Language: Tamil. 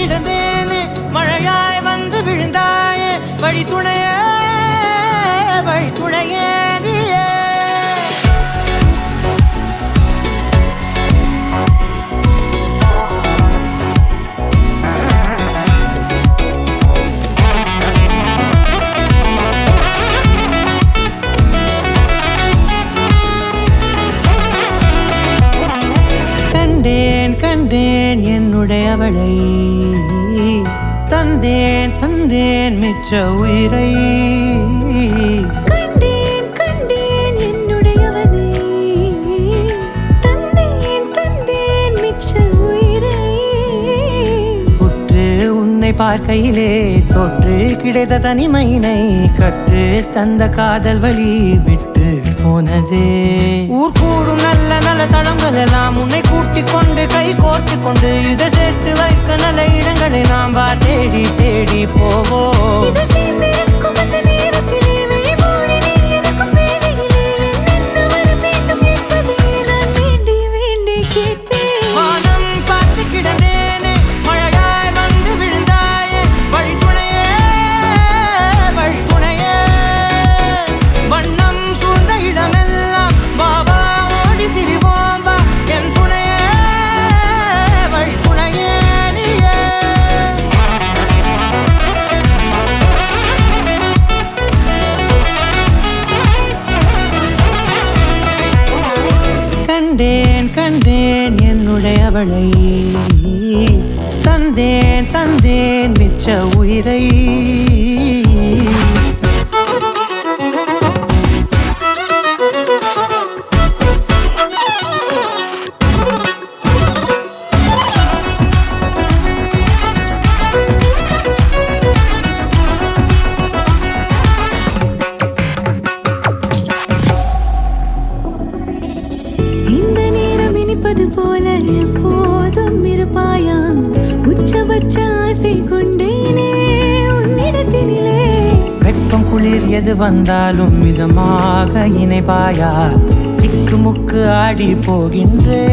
கிடந்தேனே மழையாய் வந்து விழுந்தாயே வழி துணையே நீயே கண்டேன் என்னுடையவளை தந்தேன் மிச்ச உயிரை கண்டேன் என்னுடையவனை தந்தேன் மிச்ச உயிரை உற்று உன்னை பார்க்கையிலே தொற்று கிடைத்த தனிமையினை கற்று தந்த காதல் வழி விட்டு போனதே ஊர் கூடும் நல்ல நல்ல தளங்கள் எல்லாம் உன்னை கூட்டிக் கொண்டு கை கோர்த்து கொண்டு இதை சேர்த்து வைக்க நல்ல இடங்களை நாம் தேடி போவோம் கண்டேன் என்னுடையவளை தந்தேன் மிச்ச உயிரை போல எப்போதும் இருப்பாயா உச்சபட்ச ஆசை கொண்டேனே உன்னிடத்தினிலே வெப்பம் குளிர் எது வந்தாலும் மிதமாக இணைப்பாயா திக்கு முக்கு ஆடி போகின்றே